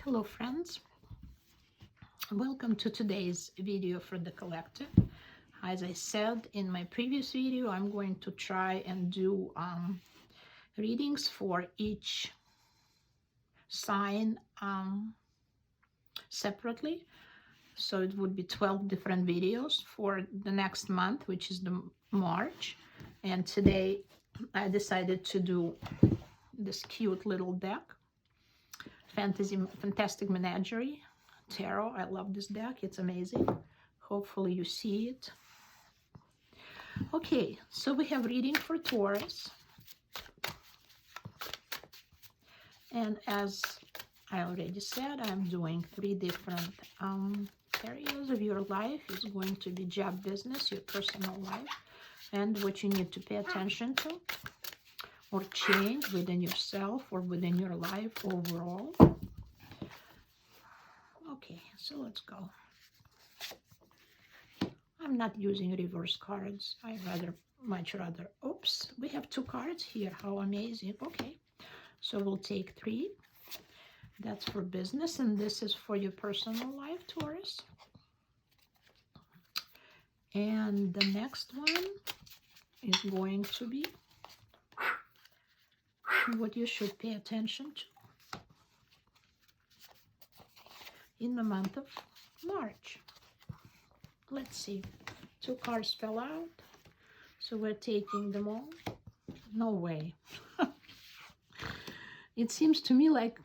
Hello friends, welcome to today's video for the collective. As I said in my previous video, I'm going to try and do readings for each sign separately. So it would be 12 different videos for the next month, which is the March. And today I decided to do this cute little deck, Fantastic Menagerie Tarot. I love this deck. It's amazing. Hopefully you see it. Okay, so we have reading for Taurus. And as I already said, I'm doing 3 different areas of your life. It's going to be job, business, your personal life, and what you need to pay attention to or change within yourself or within your life overall. Okay, so let's go. I'm not using reverse cards. I much rather, oops, we have 2 cards here. How amazing. Okay, so we'll take 3. That's for business, and this is for your personal life, Taurus. And the next one is going to be what you should pay attention to in the month of March. Let's see. 2 cards fell out, so we're taking them all. No way. It seems to me like,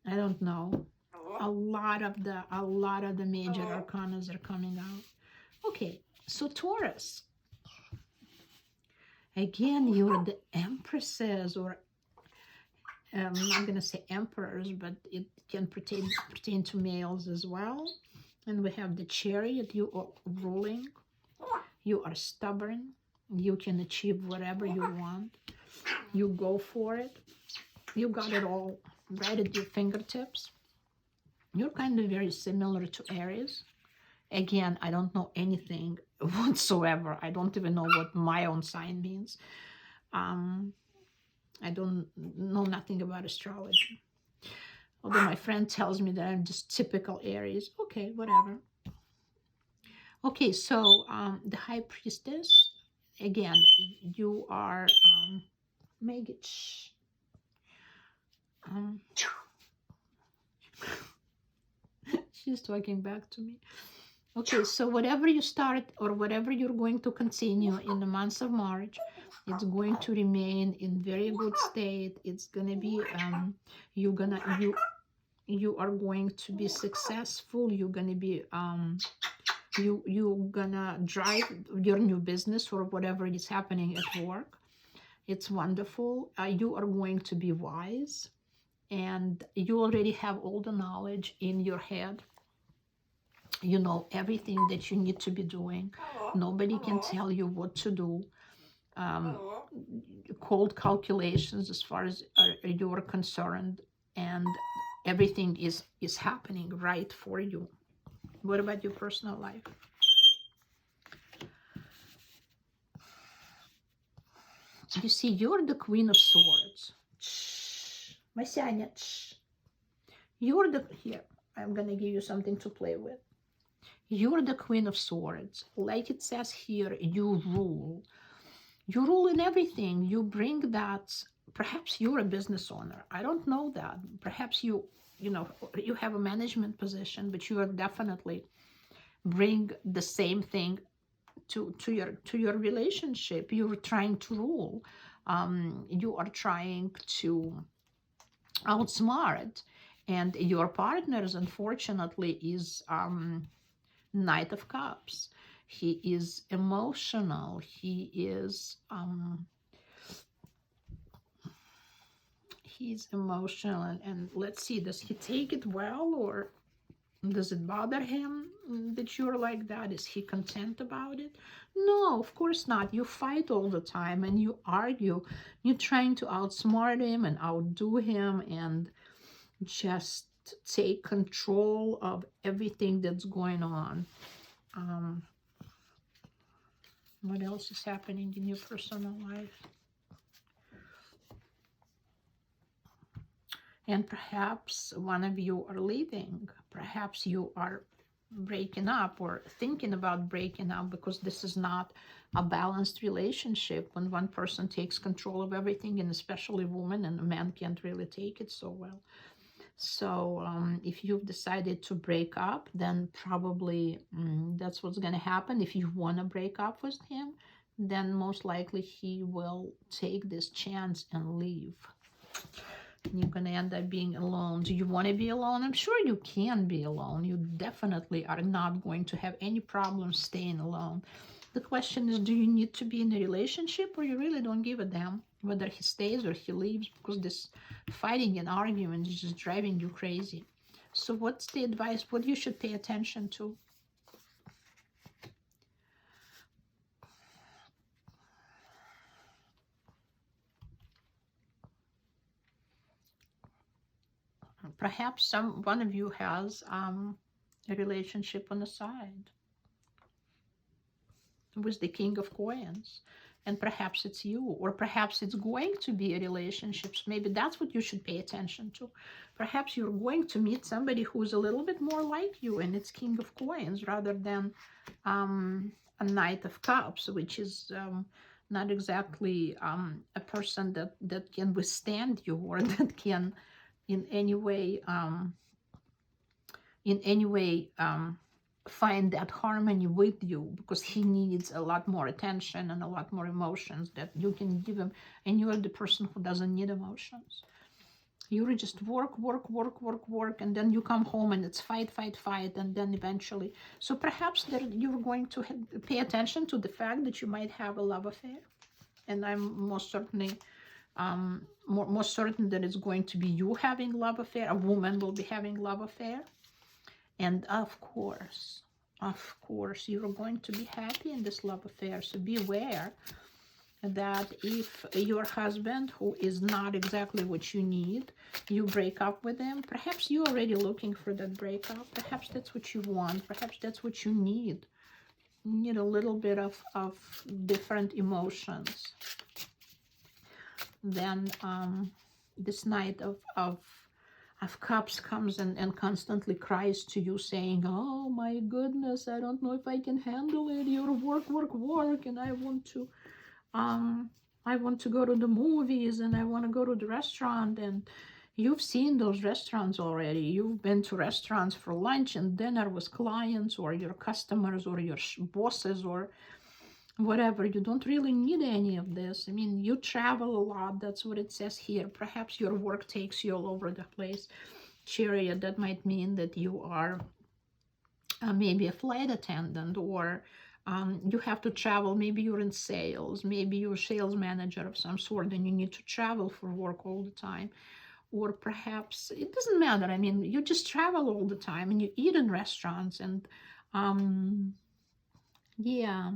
I don't know, a lot of the major arcanas are coming out. Okay, so Taurus. Again, you're the empresses, or I'm not going to say emperors, but it can pertain to males as well. And we have the Chariot. You are ruling. You are stubborn. You can achieve whatever you want. You go for it. You got it all right at your fingertips. You're kind of very similar to Aries. Again, I don't know anything whatsoever. I don't even know what my own sign means. I don't know nothing about astrology. Although my friend tells me that I'm just typical Aries. Okay, whatever. Okay, so the High Priestess, again, you are, make it, she's talking back to me. Okay, so whatever you start or whatever you're going to continue in the month of March, it's going to remain in very good state. It's gonna be you are going to be successful. You're gonna be you're gonna drive your new business or whatever is happening at work. It's wonderful. You are going to be wise, and you already have all the knowledge in your head. You know everything that you need to be doing. Nobody can tell you what to do. Cold calculations as far as you're concerned, and everything is happening right for you. What about your personal life? You see, you're the Queen of Swords. Masyanya. You're the, here, I'm gonna give you something to play with. You're the Queen of Swords. Like it says here, you rule. You rule in everything. You bring that. Perhaps you're a business owner. I don't know that. Perhaps you know, you have a management position, but you are definitely bring the same thing to your relationship. You're trying to rule. You are trying to outsmart, and your partners, unfortunately, is Knight of Cups. He is emotional. He's emotional, and let's see, does he take it well, or does it bother him that you're like that? Is he content about it? No, of course not. You fight all the time and you argue. You're trying to outsmart him and outdo him and just take control of everything that's going on. What else is happening in your personal life? And perhaps one of you are leaving. Perhaps you are breaking up or thinking about breaking up, because this is not a balanced relationship when one person takes control of everything, and especially women, and a man can't really take it so well. So if you've decided to break up, then probably that's what's going to happen. If you want to break up with him, then most likely he will take this chance and leave. You're going to end up being alone. Do you want to be alone? I'm sure you can be alone. You definitely are not going to have any problem staying alone. The question is, do you need to be in a relationship, or you really don't give a damn whether he stays or he leaves, because this fighting and arguing is just driving you crazy. So what's the advice? What you should pay attention to? Perhaps one of you has a relationship on the side with the King of Coins, and perhaps it's you, or perhaps it's going to be a relationship. So maybe that's what you should pay attention to. Perhaps you're going to meet somebody who's a little bit more like you, and it's King of Coins rather than a Knight of Cups, which is not exactly a person that can withstand you, or that can in any way find that harmony with you, because he needs a lot more attention and a lot more emotions that you can give him, and you're the person who doesn't need emotions. You just work, and then you come home and it's fight, and then eventually. So perhaps you're going to pay attention to the fact that you might have a love affair, and I'm most certainly more certain that it's going to be you having love affair. A woman will be having love affair. And of course, you're going to be happy in this love affair. So beware that if your husband, who is not exactly what you need, you break up with him, perhaps you're already looking for that breakup. Perhaps that's what you want. Perhaps that's what you need. You need a little bit of different emotions. Then this Knight of Cups comes and constantly cries to you, saying, oh my goodness, I don't know if I can handle it. You're work, and I want to go to the movies, and I want to go to the restaurant. And you've seen those restaurants already. You've been to restaurants for lunch and dinner with clients, or your customers, or your bosses, or whatever. You don't really need any of this. I mean, you travel a lot. That's what it says here. Perhaps your work takes you all over the place. Chariot, that might mean that you are maybe a flight attendant, or you have to travel. Maybe you're in sales. Maybe you're a sales manager of some sort, and you need to travel for work all the time. Or perhaps, it doesn't matter. I mean, you just travel all the time, and you eat in restaurants, and yeah,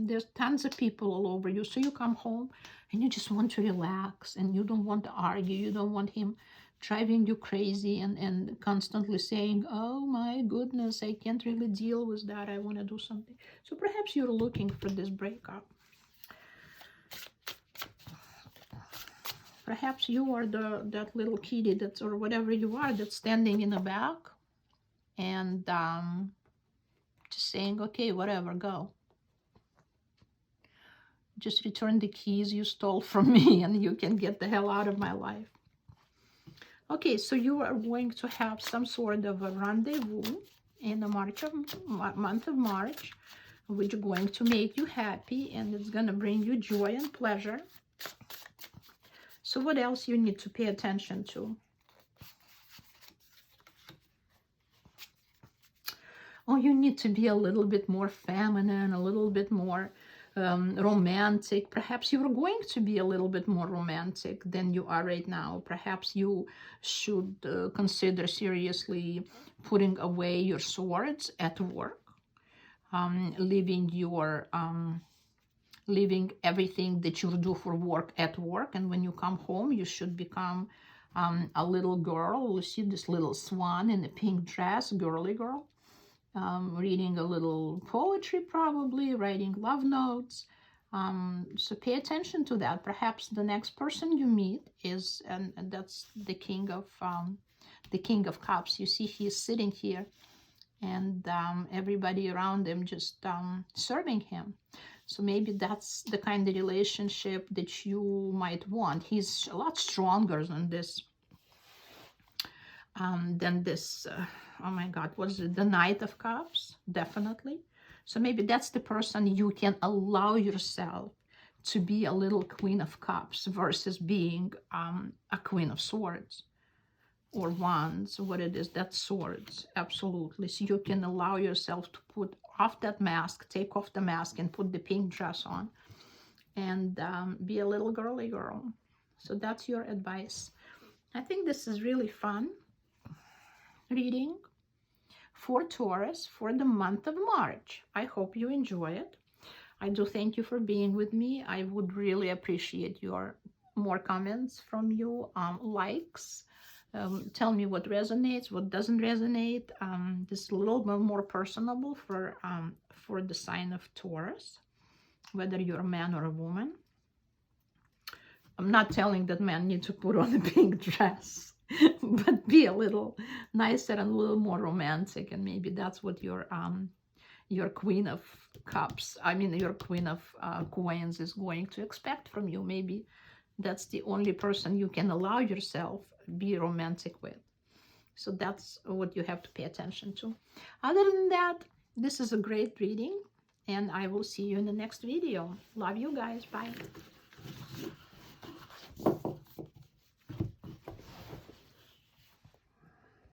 there's tons of people all over you. So you come home and you just want to relax, and you don't want to argue. You don't want him driving you crazy and constantly saying, oh my goodness, I can't really deal with that. I want to do something. So perhaps you're looking for this breakup. Perhaps you are that little kitty that's, or whatever you are, that's standing in the back and just saying, okay, whatever, go. Just return the keys you stole from me, and you can get the hell out of my life. Okay, so you are going to have some sort of a rendezvous in the month of March, which is going to make you happy, and it's going to bring you joy and pleasure. So what else you need to pay attention to? Oh, you need to be a little bit more feminine, a little bit more romantic. Perhaps you're going to be a little bit more romantic than you are right now. Perhaps you should consider seriously putting away your swords at work, leaving everything that you do for work at work, and when you come home, you should become a little girl. You see this little swan in a pink dress, girly girl. Reading a little poetry, probably writing love notes, So pay attention to that. Perhaps the next person you meet is, and that's the King of Cups. You see, he's sitting here, and everybody around him just serving him. So maybe that's the kind of relationship that you might want. He's a lot stronger than this. Oh my God, what is it? The Knight of Cups, definitely. So maybe that's the person you can allow yourself to be a little Queen of Cups versus being a Queen of Swords or Wands, what it is, that's Swords, absolutely. So you can allow yourself to put off that mask, take off the mask and put the pink dress on and be a little girly girl. So that's your advice. I think this is really fun reading for Taurus for the month of March. I hope you enjoy it. I do thank you for being with me. I would really appreciate your more comments from you, likes. Tell me what resonates, what doesn't resonate. This is a little bit more personable for the sign of Taurus, whether you're a man or a woman. I'm not telling that men need to put on a pink dress, but be a little nicer and a little more romantic, and maybe that's what your Queen of Cups, your Queen of Coins is going to expect from you. Maybe that's the only person you can allow yourself be romantic with. So that's what you have to pay attention to. Other than that, this is a great reading, and I will see you in the next video. Love you guys. Bye.